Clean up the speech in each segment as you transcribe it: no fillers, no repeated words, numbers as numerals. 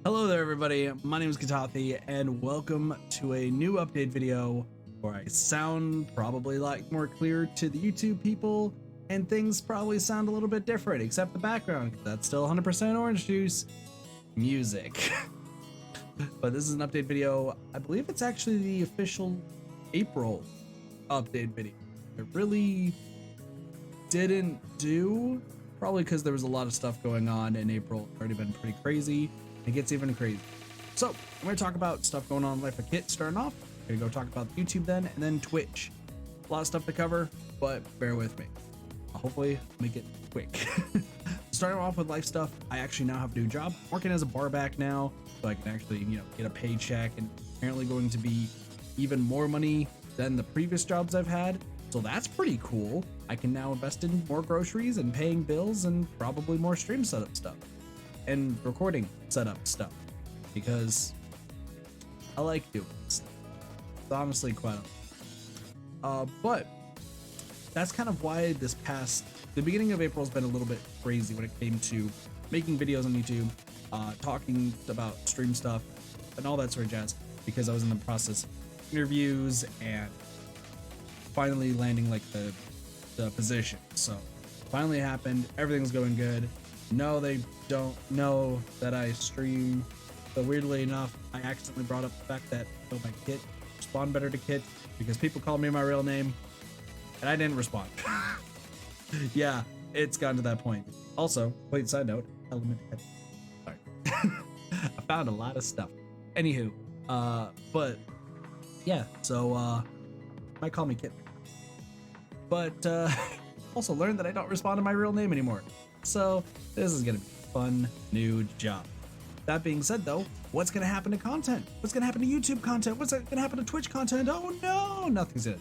Hello there everybody, my name is Katathi and welcome to a new update video where I sound probably like more clear to the YouTube people and things probably sound a little bit different except the background, because that's still 100% orange juice music. But this is an update video. I believe it's actually the official April update video. It really didn't do, probably because there was a lot of stuff going on in April. It's already been pretty crazy. It gets even crazy. So I'm going to talk about stuff going on in Life of Kit starting off. I'm going to go talk about YouTube then, and then Twitch. A lot of stuff to cover, but bear with me. I'll hopefully make it quick. Starting off with life stuff, I actually now have a new job. I'm working as a barback now, so I can actually, get a paycheck, and apparently going to be even more money than the previous jobs I've had. So that's pretty cool. I can now invest in more groceries and paying bills and probably more stream setup stuff and recording setup stuff, because I like doing this. It's honestly quite but that's kind of why the beginning of April has been a little bit crazy when it came to making videos on YouTube, talking about stream stuff and all that sort of jazz, because I was in the process of interviews and finally landing like the position. So finally happened, everything's going good. No, they don't know that I stream. So weirdly enough, I accidentally brought up the fact that my kit respond better to kit because people call me my real name and I didn't respond. Yeah, it's gotten to that point. Also, wait, side note, element head. Sorry. I found a lot of stuff. Anywho, but yeah, so might call me Kit. But also learned that I don't respond to my real name anymore. So this is gonna be a fun new job. That being said though, what's gonna happen to content? What's gonna happen to YouTube content? What's gonna happen to Twitch content? Oh no, nothing's gonna.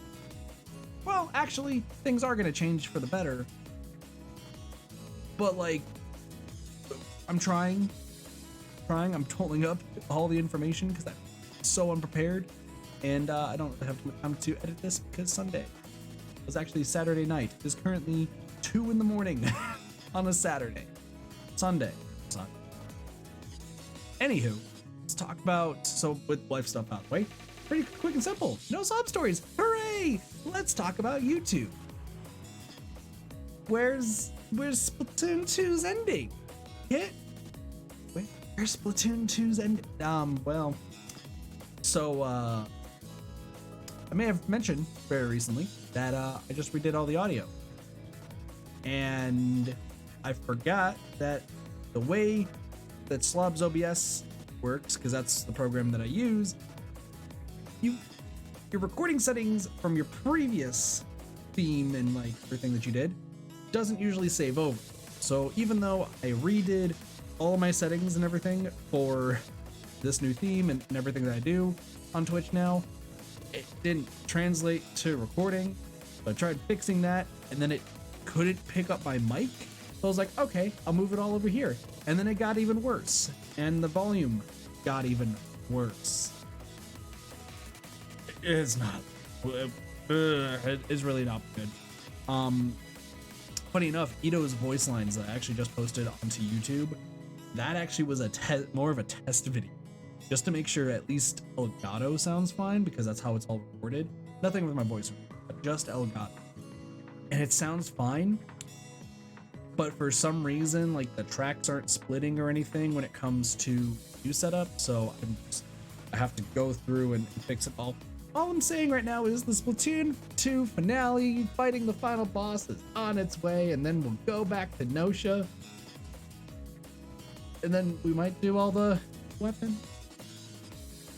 Well, actually, things are gonna change for the better. But like, I'm trying, I'm totally up all the information because I'm so unprepared. And I don't have time to edit this because Sunday. It was actually Saturday night. It is currently 2 in the morning. On a Saturday. Sunday. Anywho, let's talk about, so with life stuff out of the way, pretty quick and simple. No sob stories. Hooray! Let's talk about YouTube. Where's Splatoon 2's ending? Where's Splatoon 2's ending? Well, so I may have mentioned very recently that I just redid all the audio. And I forgot that the way that Slob's OBS works, because that's the program that I use, your recording settings from your previous theme and like everything that you did doesn't usually save over. So even though I redid all my settings and everything for this new theme and everything that I do on Twitch now, it didn't translate to recording. So I tried fixing that, and then it couldn't pick up my mic. So I was like, okay, I'll move it all over here. And then it got even worse. And the volume got even worse. It's not, it's really not good. Funny enough, Ito's voice lines that I actually just posted onto YouTube, that actually was more of a test video. Just to make sure at least Elgato sounds fine, because that's how it's all recorded. Nothing with my voice, but just Elgato. And it sounds fine. But for some reason, like the tracks aren't splitting or anything when it comes to new setup, so I have to go through and fix it all. All I'm saying right now is the Splatoon 2 finale, fighting the final boss, is on its way, and then we'll go back to Nosha. And then we might do all the weapons.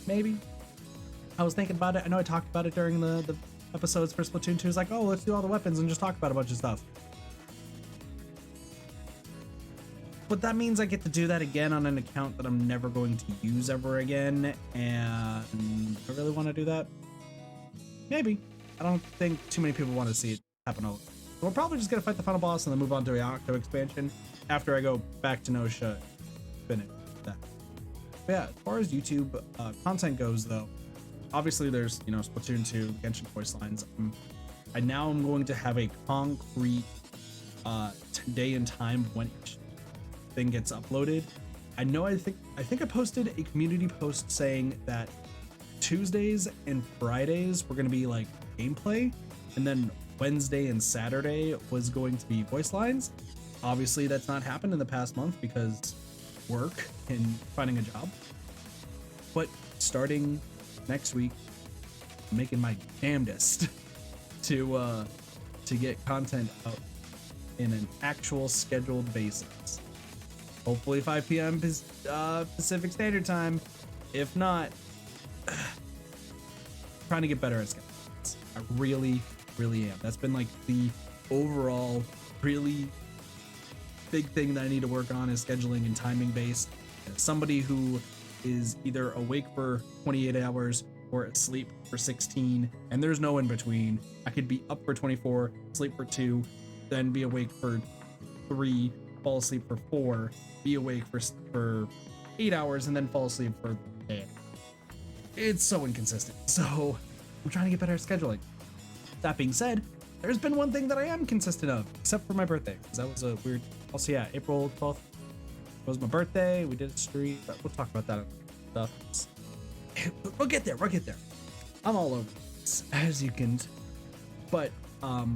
Maybe. I was thinking about it. I know I talked about it during the episodes for Splatoon 2. It's like, oh, let's do all the weapons and just talk about a bunch of stuff. But that means I get to do that again on an account that I'm never going to use ever again, and I really want to do that? Maybe. I don't think too many people want to see it happen all. So we're probably just going to fight the final boss and then move on to the Octo expansion after I go back to Nosha and finish that. But yeah, as far as YouTube content goes though, obviously there's, Splatoon 2, Genshin Voice Lines. I now am going to have a concrete day and time when each thing gets uploaded, I know I think I posted a community post saying that Tuesdays and Fridays were going to be like gameplay, and then Wednesday and Saturday was going to be voice lines. Obviously, that's not happened in the past month because work and finding a job. But starting next week, I'm making my damnedest to get content out in an actual scheduled basis. Hopefully 5 p.m. Pacific Standard Time. If not, trying to get better at scheduling. I really am. That's been like the overall really big thing that I need to work on is scheduling and timing based. As somebody who is either awake for 28 hours or asleep for 16, and there's no in between. I could be up for 24, sleep for 2, then be awake for 3, fall asleep for 4, be awake for 8 hours, and then fall asleep for 8. It's so inconsistent. So I'm trying to get better at scheduling. That being said, there's been one thing that I am consistent of, except for my birthday, because that was a weird. Also, yeah, April 12th was my birthday. We did a stream, but we'll talk about that stuff. We'll get there. I'm all over this, as you can. But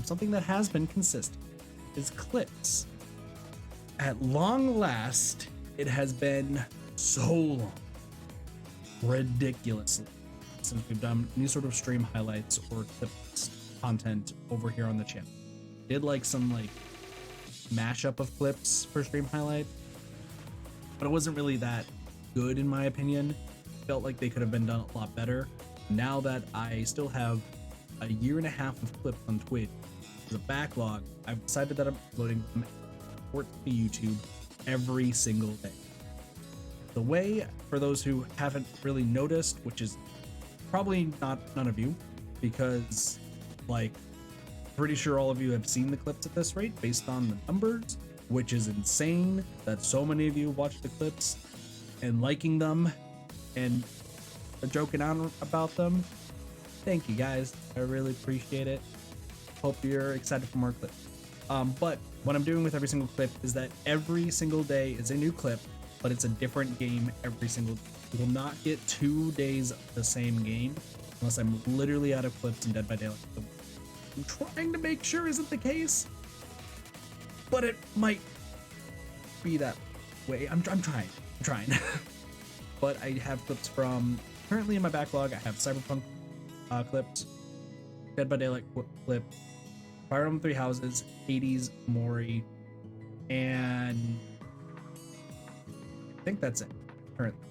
something that has been consistent is clips. At long last, it has been so long, ridiculously, since we've done any sort of stream highlights or clips content over here on the channel. Did like some like mashup of clips for stream highlight, but it wasn't really that good in my opinion. Felt like they could have been done a lot better. Now that I still have a year and a half of clips on Twitch as a backlog, I've decided that I'm uploading them to YouTube every single day. The way, for those who haven't really noticed, which is probably none of you, because like pretty sure all of you have seen the clips at this rate based on the numbers, which is insane that so many of you watch the clips and liking them and joking on about them. Thank you guys, I really appreciate it. Hope you're excited for more clips. But what I'm doing with every single clip is that every single day is a new clip, but it's a different game every single day. You will not get 2 days of the same game unless I'm literally out of clips in Dead by Daylight. I'm trying to make sure isn't the case, but it might be that way. I'm trying. But I have clips from, currently in my backlog, I have Cyberpunk clips, Dead by Daylight clip, Fire Emblem Three Houses, Hades, Mori, and I think that's it currently.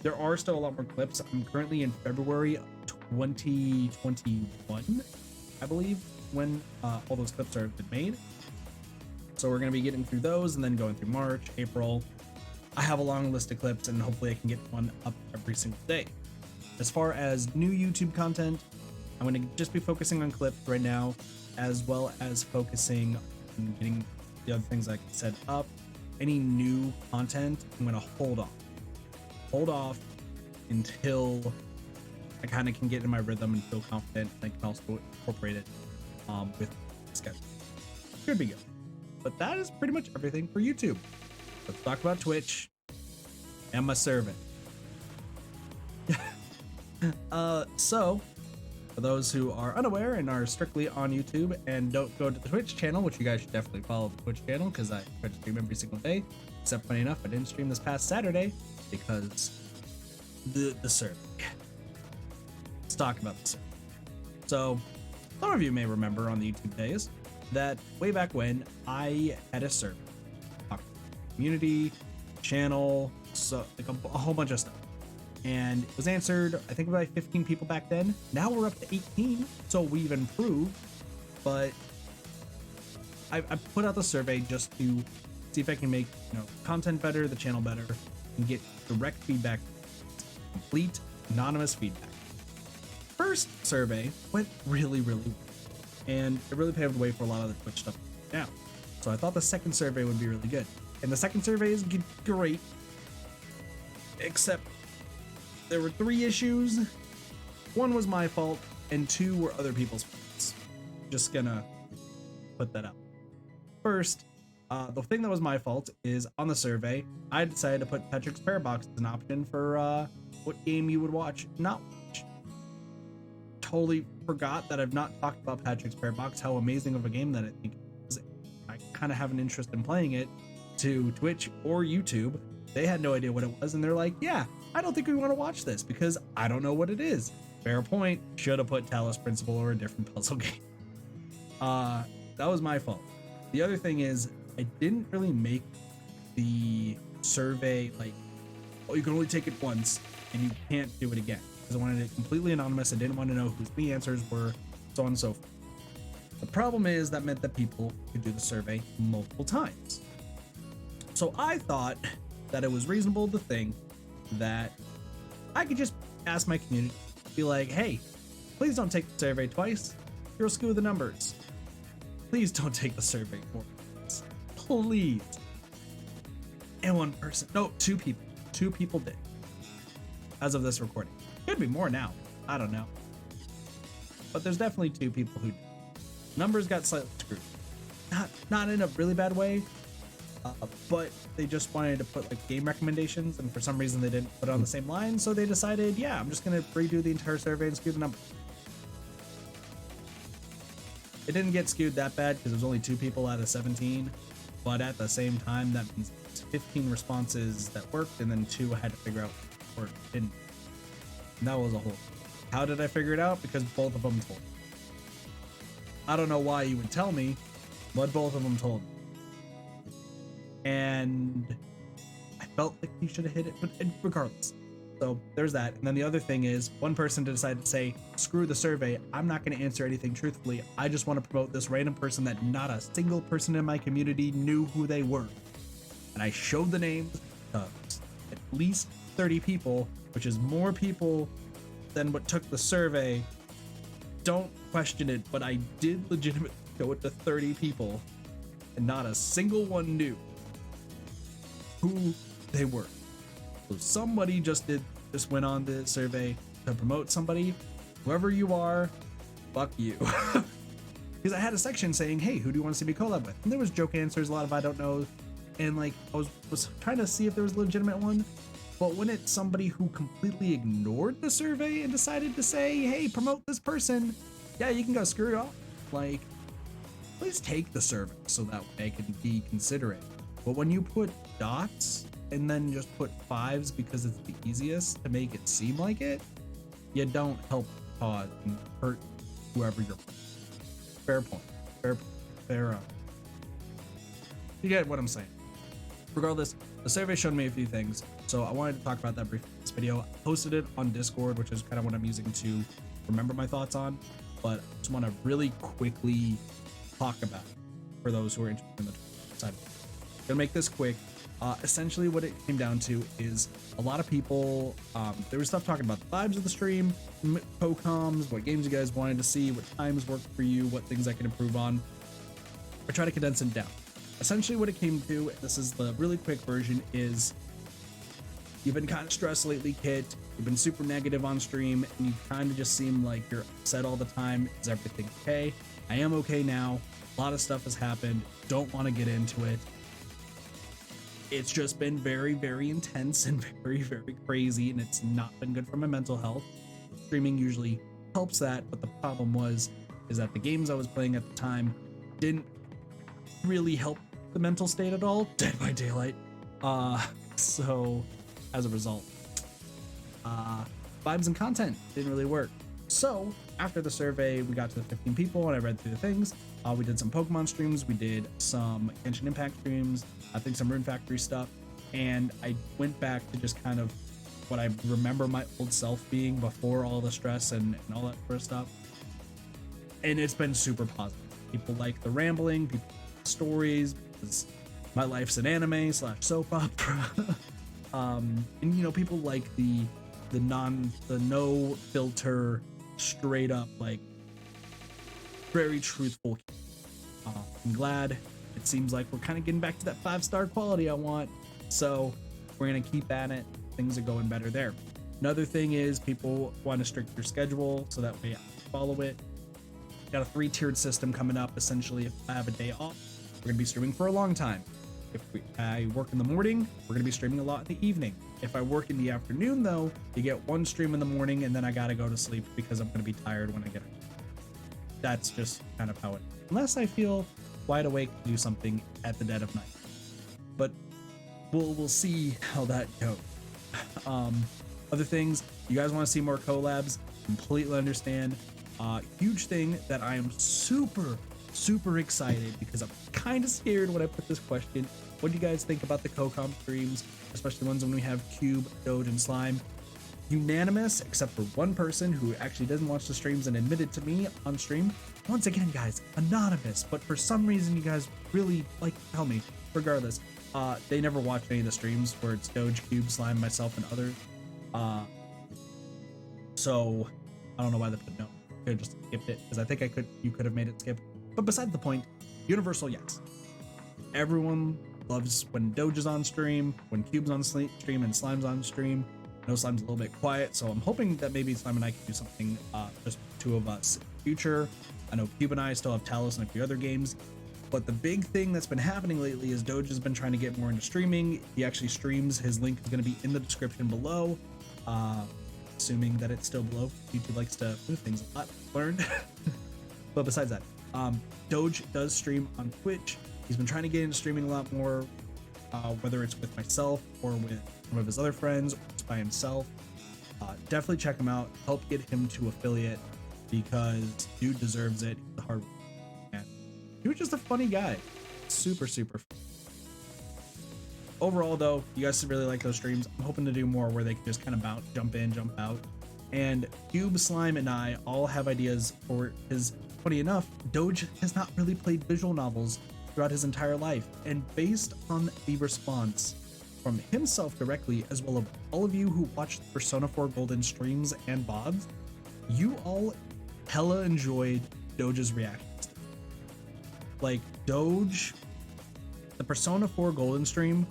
There are still a lot more clips. I'm currently in February of 2021, I believe, when all those clips are been made. So we're going to be getting through those and then going through March, April. I have a long list of clips and hopefully I can get one up every single day. As far as new YouTube content, I'm going to just be focusing on clips right now, as well as focusing on getting the other things like I said up. Any new content, I'm going to hold off until I kind of can get in my rhythm and feel confident, and I can also incorporate it with the schedule. Should be good. But that is pretty much everything for YouTube. Let's talk about Twitch and my servant. So for those who are unaware and are strictly on YouTube and don't go to the Twitch channel, which you guys should definitely follow the Twitch channel because I try to stream every single day, except funny enough, I didn't stream this past Saturday because the server. Let's talk about the server. So some of you may remember on the YouTube days that way back when I had a server, community, channel, so like a whole bunch of stuff. And it was answered, I think, by 15 people back then. Now we're up to 18, so we've improved. But I put out the survey just to see if I can make content better, the channel better, and get direct feedback, complete anonymous feedback. First survey went really well, and it really paved the way for a lot of the Twitch stuff now. So I thought the second survey would be really good. And the second survey is great, except there were 3 issues. 1 was my fault, and 2 were other people's faults. Just gonna put that up. First, The thing that was my fault is on the survey, I decided to put Patrick's Parabox as an option for what game you would watch, not watch. Totally forgot that I've not talked about Patrick's Parabox, how amazing of a game that I think is. I kind of have an interest in playing it to Twitch or YouTube. They had no idea what it was, and they're like, yeah, I don't think we want to watch this because I don't know what it is. Fair point. Should have put Talos Principle or a different puzzle game. That was my fault. The other thing is, I didn't really make the survey like, oh, you can only take it once and you can't do it again, because I wanted it completely anonymous. I didn't want to know whose the answers were, so on and so forth. The problem is that meant that people could do the survey multiple times. So I thought that it was reasonable to think that I could just ask my community, be like, hey, please don't take the survey twice. You'll screw the numbers. Please don't take the survey more times. Please. And one person, no, two people did as of this recording. Could be more now, I don't know, but there's definitely two people who did. Numbers got slightly screwed, not in a really bad way, but they just wanted to put like game recommendations, and for some reason they didn't put it on the same line, so they decided, yeah, I'm just gonna redo the entire survey and screw the numbers. It didn't get skewed that bad because there's only 2 people out of 17, but at the same time, that means 15 responses that worked, and then 2 had to figure out what didn't. And that was a whole. How did I figure it out? Because both of them told me. I don't know why you would tell me, but both of them told me. And I felt like you should have hit it, but regardless. So there's that. And then the other thing is, one person decided to say, screw the survey. I'm not going to answer anything truthfully. I just want to promote this random person that not a single person in my community knew who they were. And I showed the names to at least 30 people, which is more people than what took the survey. Don't question it, but I did legitimately show it to 30 people, and not a single one knew who they were. So somebody just went on the survey to promote somebody. Whoever you are, fuck you. Because I had a section saying, hey, who do you want to see me collab with? And there was joke answers, a lot of I don't know, and like I was trying to see if there was a legitimate one. But when it's somebody who completely ignored the survey and decided to say, hey, promote this person, yeah, you can go screw it off. Like, please take the survey so that way I can be considerate. But when you put dots and then just put 5s because it's the easiest to make it seem like it, you don't help the cause and hurt whoever you're with. Fair point. Fair. You get what I'm saying. Regardless, the survey showed me a few things, so I wanted to talk about that briefly in this video. I posted it on Discord, which is kind of what I'm using to remember my thoughts on, but I just want to really quickly talk about it for those who are interested in the side. I'm gonna make this quick. Essentially what it came down to is a lot of people, there was stuff talking about the vibes of the stream, co-coms, what games you guys wanted to see, what times worked for you, what things I can improve on. I try to condense them down. Essentially what it came to, and this is the really quick version, is you've been kind of stressed lately, Kit. You've been super negative on stream, and you kind of just seem like you're upset all the time. Is everything okay? I am okay now. A lot of stuff has happened. Don't want to get into it. It's just been very, very intense and very, very crazy, and it's not been good for my mental health. Streaming usually helps that, but the problem is that the games I was playing at the time didn't really help the mental state at all. Dead by Daylight. So as a result, vibes and content didn't really work. So after the survey, we got to the 15 people and I read through the things. We did some Pokemon streams, we did some Genshin Impact streams, I think some Rune Factory stuff, and I went back to just kind of what I remember my old self being before all the stress and all that sort of stuff. And it's been super positive. People like the rambling, people like the stories, because my life's an anime / soap opera. And you know, people like the no filter, straight up, like very truthful. I'm glad. It seems like we're kind of getting back to that 5-star quality I want, so we're gonna keep at it. Things are going better there. Another thing is people want to stricter schedule so that way I follow it. Got a 3-tiered system coming up. Essentially, if I have a day off, we're gonna be streaming for a long time. If I work in the morning, we're gonna be streaming a lot in the evening. If I work in the afternoon though, you get one stream in the morning and then I gotta go to sleep because I'm gonna be tired when I get home. That's just kind of how it is. Unless I feel wide awake to do something at the dead of night. But we'll see how that goes. Other things, you guys want to see more collabs, completely understand. Huge thing that I am super excited because I'm kind of scared when I put this question. What do you guys think about the co-comp streams, especially ones when we have Cube, Doge, and Slime? Unanimous, except for one person who actually doesn't watch the streams and admitted to me on stream. Once again, guys, anonymous, but for some reason you guys really like to tell me. Regardless, they never watch any of the streams where it's Doge, Cube, Slime, myself, and others. So I don't know why they put no. Could have just skipped it because I think you could have made it skip. But beside the point, universal yes. Everyone loves when Doge is on stream, when Cube's on stream, and Slime's on stream. I know Slime's a little bit quiet, so I'm hoping that maybe Slime and I can do something, just two of us in the future. I know Cube and I still have Talos and a few other games, but the big thing that's been happening lately is Doge has been trying to get more into streaming. He actually streams. His link is going to be in the description below, assuming that it's still below. YouTube likes to move things a lot, learned. But besides that, Doge does stream on Twitch. He's been trying to get into streaming a lot more, whether it's with myself or with some of his other friends, or just by himself. Definitely check him out. Help get him to affiliate because dude deserves it. He's a hard man. He was just a funny guy. Super fun. Overall, though, you guys really like those streams. I'm hoping to do more where they can just kind of jump in, jump out. And Cube, Slime, and I all have ideas for his. Funny enough, Doge has not really played visual novels throughout his entire life, and based on the response from himself directly, as well as all of you who watched Persona 4 Golden streams and VODs, you all hella enjoyed Doge's reactions. Like Doge, the Persona 4 Golden stream,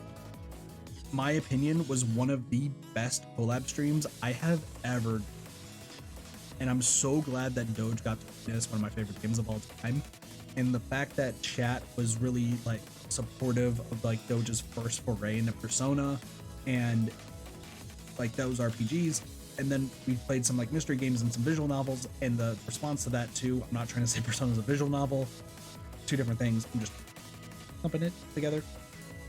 my opinion, was one of the best collab streams I have ever done. And I'm so glad that Doge got to witness one of my favorite games of all time. And the fact that chat was really like supportive of like Doge's first foray into Persona and like those RPGs. And then we played some like mystery games and some visual novels, and the response to that too. I'm not trying to say Persona's a visual novel. Two different things. I'm just lumping it together.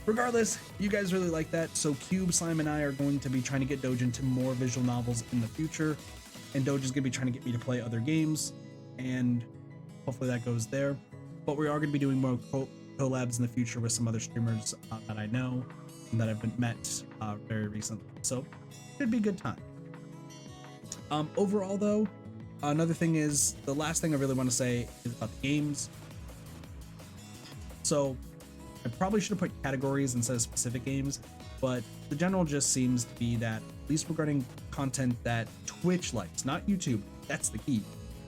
Regardless, you guys really like that. So Cube, Slime, and I are going to be trying to get Doge into more visual novels in the future. And Doge is going to be trying to get me to play other games, and hopefully that goes there. But we are going to be doing more collabs in the future with some other streamers that I know and that I've met very recently. So it'd be a good time. Overall, though, another thing is the last thing I really want to say is about the games. So I probably should have put categories instead of specific games, but the general just seems to be that, at least regarding content that Twitch likes, not YouTube, that's the key.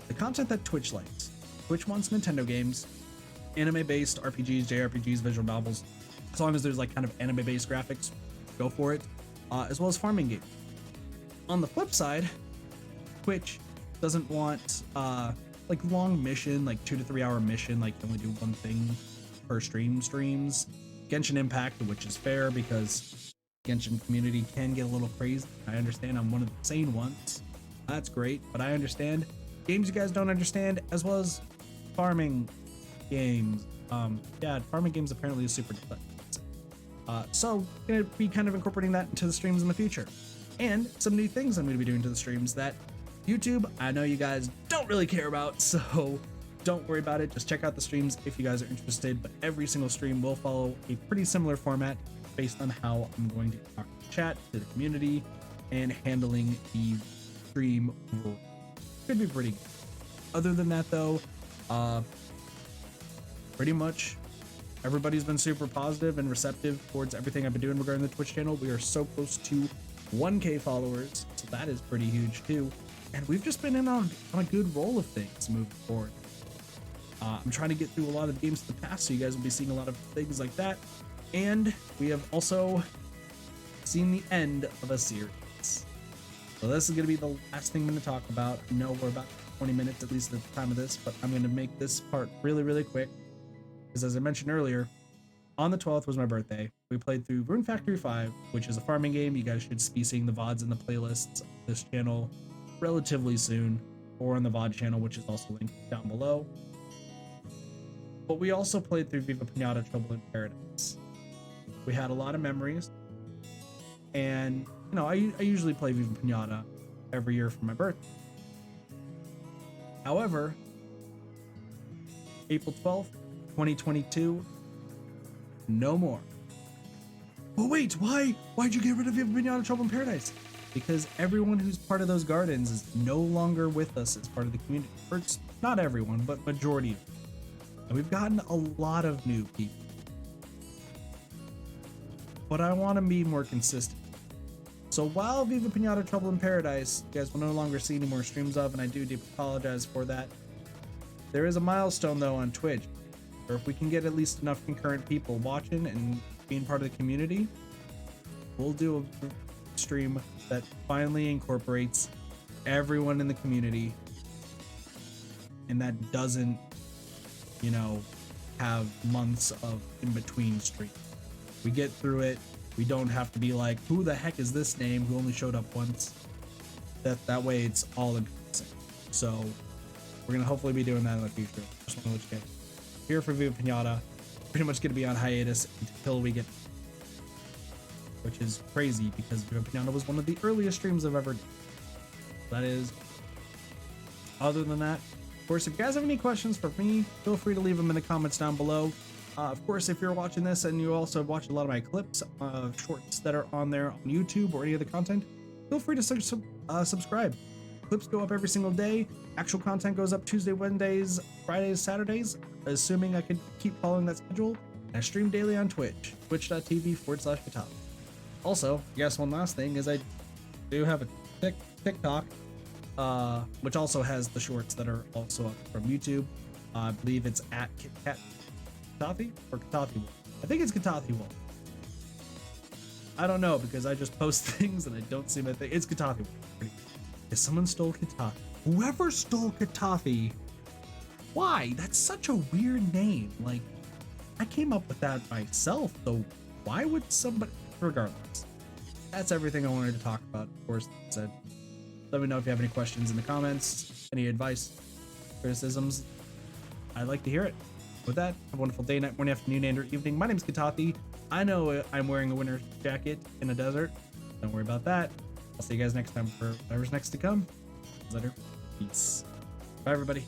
The content that Twitch likes. Twitch wants Nintendo games, anime-based RPGs, JRPGs, visual novels. As long as there's like kind of anime-based graphics, go for it, as well as farming games. On the flip side, Twitch doesn't want like long mission, like 2 to 3 hour mission, like you only do one thing per streams. Genshin Impact, which is fair because Genshin community can get a little crazy. I understand. I'm one of the sane ones. That's great, but I understand. Games you guys don't understand, as well as farming games. Yeah, farming games apparently is super difficult. So gonna be kind of incorporating that into the streams in the future. And some new things I'm gonna be doing to the streams that YouTube, I know you guys don't really care about, so don't worry about it. Just check out the streams if you guys are interested, but every single stream will follow a pretty similar format based on how I'm going to talk to chat, to the community, and handling the stream overall. Could be pretty good. Other than that though, pretty much everybody's been super positive and receptive towards everything I've been doing regarding the Twitch channel. We are so close to 1K followers, so that is pretty huge too. And we've just been in on a good roll of things moving forward. I'm trying to get through a lot of the games in the past, so you guys will be seeing a lot of things like that. And we have also seen the end of a series. So this is going to be the last thing I'm going to talk about. I know we're about 20 minutes, at least at the time of this, but I'm going to make this part really, really quick. Because as I mentioned earlier, on the 12th was my birthday. We played through Rune Factory 5, which is a farming game. You guys should be seeing the VODs and the playlists of this channel relatively soon, or on the VOD channel, which is also linked down below. But we also played through Viva Pinata Trouble in Paradise. We had a lot of memories, and you know, I usually play Viva Pinata every year for my birthday. However, April 12th, 2022, no more. But wait, why'd you get rid of Viva Pinata Trouble in Paradise? Because everyone who's part of those gardens is no longer with us as part of the community. Or it's not everyone, but majority of them. And we've gotten a lot of new people. But I want to be more consistent. So while Viva Pinata Trouble in Paradise, you guys will no longer see any more streams of, and I do deeply apologize for that. There is a milestone though on Twitch, or if we can get at least enough concurrent people watching and being part of the community, we'll do a stream that finally incorporates everyone in the community and that doesn't, you know, have months of in-between streams. We get through it. We don't have to be like, who the heck is this name who only showed up once? That way it's all encompassing. So we're gonna hopefully be doing that in the future. Just want to let you guys here for Viva Pinata. Pretty much gonna be on hiatus until we get, which is crazy because Viva Pinata was one of the earliest streams I've ever done. That is. Other than that, of course, if you guys have any questions for me, feel free to leave them in the comments down below. Of course, if you're watching this and you also watch a lot of my clips, shorts that are on there on YouTube or any other content, feel free to subscribe. Clips go up every single day. Actual content goes up Tuesday, Wednesdays, Fridays, Saturdays, assuming I can keep following that schedule. And I stream daily on Twitch, twitch.tv/Katana. Also, yes, one last thing is I do have a TikTok, which also has the shorts that are also up from YouTube. I believe it's at Katathi or Katathi. I think it's Katathi. I don't know because I just post things and I don't see my thing. It's Katathi. If someone stole Katathi, whoever stole Katathi, why? That's such a weird name. Like, I came up with that myself, so why would somebody? Regardless, that's everything I wanted to talk about. Of course, like I said, let me know if you have any questions in the comments, any advice, criticisms. I'd like to hear it. With that, have a wonderful day, night, morning, afternoon, and or evening. My name is Katathi. I know I'm wearing a winter jacket in a desert. Don't worry about that. I'll see you guys next time for whatever's next to come. Later. Peace. Bye, everybody.